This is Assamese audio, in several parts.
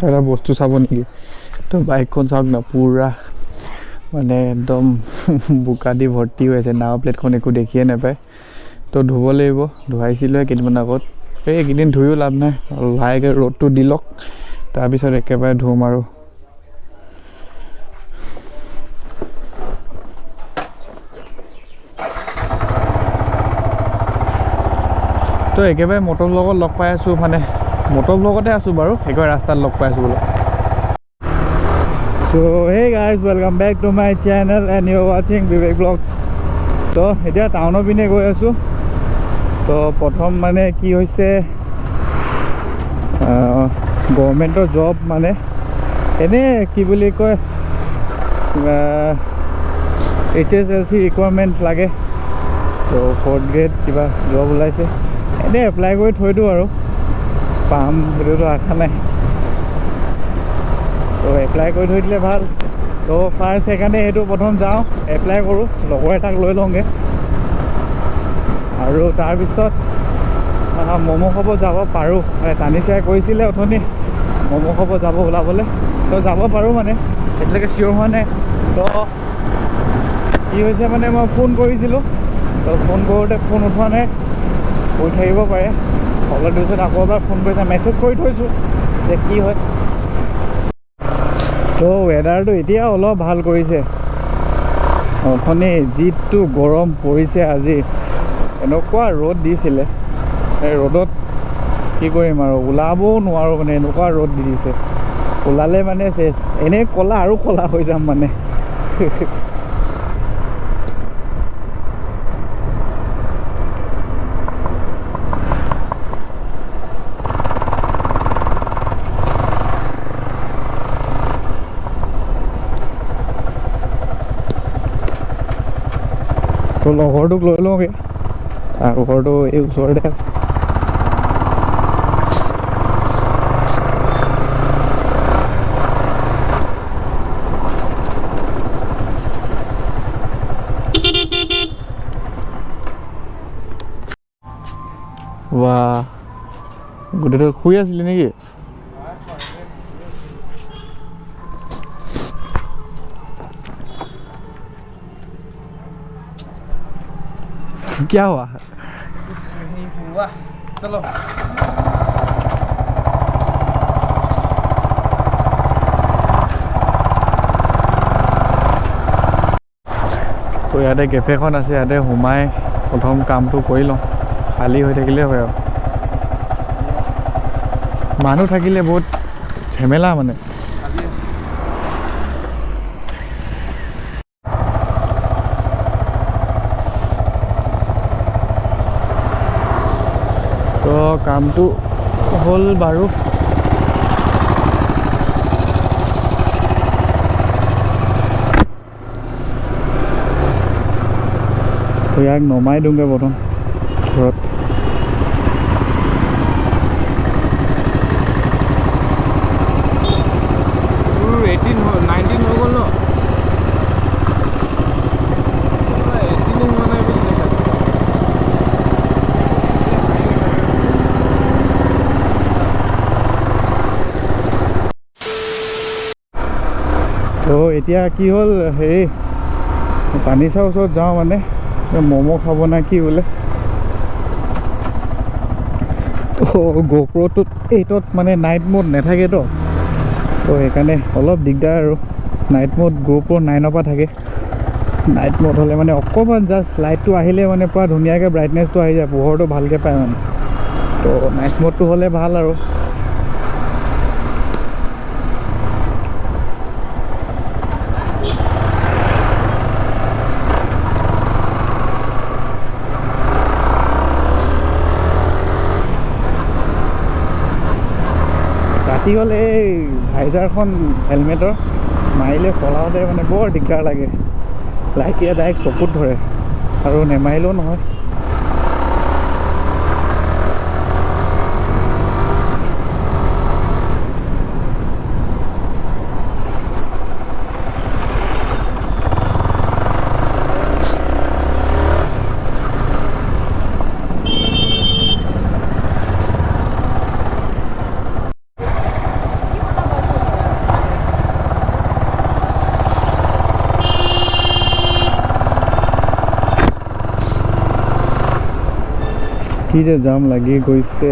এটা বস্তু চাব নেকি? তো বাইকখন চাওক না, পুৰা মানে একদম বোকা দি ভৰ্তি হৈ আছে। নাও প্লেটখন একো দেখিয়ে নাপায়। তো ধুব লাগিব, ধুৱাইছিলোঁ কেইদিনমান আগত। এইকেইদিন ধুইও লাভ নাই, লাহেকৈ ৰ'দটো দি লওক, তাৰপিছত একেবাৰে ধুম আৰু। তো একেবাৰে মটৰ লগত লগ পাই আছোঁ, মানে মটৰ লগতে আছোঁ বাৰু, একেবাৰে ৰাস্তাত লগ পাই আছোঁ বোলো। So hey guys, welcome back to my channel and you're watching Vivek Vlogs. তো এতিয়া টাউনৰ পিনে গৈ আছোঁ। তো প্ৰথম মানে কি হৈছে, গভৰ্ণমেণ্টৰ জব মানে এনেই কি বুলি কয়, HSLC ৰিকুৱাৰমেণ্ট লাগে। তো 4th grade কিবা জব ওলাইছে, এনেই এপ্লাই কৰি থৈ দিওঁ আৰু, পাম সেইটোতো আশা নাই। তো এপ্লাই কৰি থৈ দিলে ভাল। তো ফাৰ্ষ্ট সেইকাৰণে সেইটো প্ৰথম যাওঁ, এপ্লাই কৰোঁ, লগৰ এটাক লৈ লওঁগৈ। আৰু তাৰপিছত ম'ম' খাব যাব পাৰোঁ, মানে টানিচাই কৈছিলে অথনি ম'ম' খাব যাব ওলাবলৈ। তো যাব পাৰোঁ, মানে এতিয়ালৈকে চিয়'ৰ হোৱা নাই। তো কি হৈছে মানে, মই ফোন কৰিছিলোঁ, তো ফোন কৰোঁতে ফোন উঠোৱা নাই, কৈ থাকিব পাৰে। অলপ পিছত আকৌ এবাৰ ফোন কৰিছে, মেছেজ কৰি থৈছোঁ যে কি হয়। তো ৱেডাৰটো এতিয়া অলপ ভাল কৰিছে। অথনি যিটো গৰম পৰিছে আজি, এনেকুৱা ৰ'দ দিছিলে, এই ৰ'দত কি কৰিম আৰু, ওলাবও নোৱাৰোঁ, মানে এনেকুৱা ৰ'দ দি দিছে। ওলালে মানে চেচ, এনেই ক'লা আৰু ক'লা হৈ যাম মানে। তো লগৰটোক লৈ লওঁগৈ, ঘৰটো এই ওচৰতে আছে। বাহ, গোটেইটো শুই আছিলি নেকি? क्या हुआ? कुछ नहीं हुआ, चलो। তো ইয়াতে কেফেখন আছে, ইয়াতে সোমাই প্ৰথম কামটো কৰি লওঁ, খালী হৈ থাকিলে হয় আৰু। মানুহ থাকিলে বহুত ঝেমেলা মানে। তো কামটো হ'ল বাৰু। তো ইয়াক নমাই দিওঁগৈ প্ৰথম ঘৰত। তোৰ 19 হৈ গ'ল ন? 18 হোৱা নাই বুলি দেখাইছে। তো এতিয়া কি হ'ল, হেৰি টানিচাৰ ওচৰত যাওঁ, মানে ম'ম' খাব না কি বোলে। তো গোপ্ৰ'টোত এইটোত মানে নাইট মোড নাথাকেতো, তো সেইকাৰণে অলপ দিগদাৰ আৰু। নাইট মোড গোপ্ৰ' 9ৰ পৰা থাকে। নাইট মোড হ'লে মানে অকণমান জাষ্ট লাইটটো আহিলে মানে পূৰা ধুনীয়াকৈ ব্ৰাইটনেছটো আহি যায়, পোহৰটো ভালকৈ পায় মানে। তো নাইট মোডটো হ'লে ভাল আৰু। ৰাতি হ'লে এই ভাইজাৰখন হেলমেটৰ মাৰিলে চলাওঁতে মানে বৰ দিগদাৰ লাগে, লাইটে ডাইৰেক্ট চকুত ধৰে আৰু নেমাৰিলেও নহয়। কি যে জাম লাগি গৈছে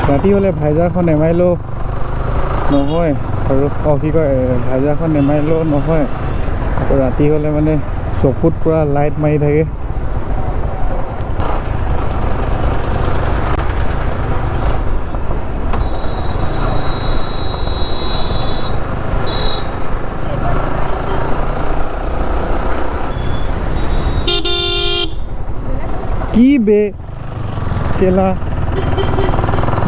ৰাতি হ'লে ভাইজাৰখন নেমাৰিলেও নহয় আৰু কি কয় ভাইজাৰখন নেমাৰিলেও নহয় আৰু ৰাতি হ'লে মানে চকুত পূৰা লাইট মাৰি থাকে কি কেলা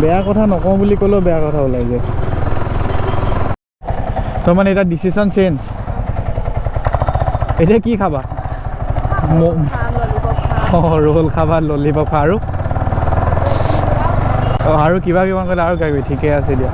বেয়া কথা নকওঁ বুলি ক'লেও বেয়া কথা ওলাই যায় তই মানে এটা ডিচিশ্যন চেঞ্জ এতিয়া কি খাবা ৰোল খাবা ললিপপ খা আৰু আৰু কিবা কিবা ক'লে আৰু কিবা ঠিকে আছে দিয়া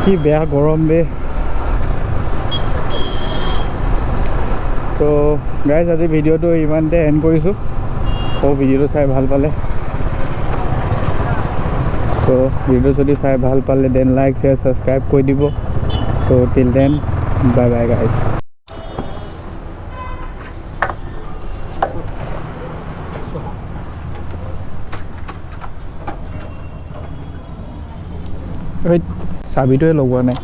কি বেয়া গৰম বে তো গাইজ আজি ভিডিঅ'টো ইমানতে এণ্ড কৰিছোঁ ভিডিঅ'টো চাই ভাল পালে তো ভিডিঅ' যদি চাই ভাল পালে দেন লাইক শ্বেয়াৰ ছাবস্ক্ৰাইব কৰি দিব তো till then bye bye guys চাবিটোৱে লগোৱা নাই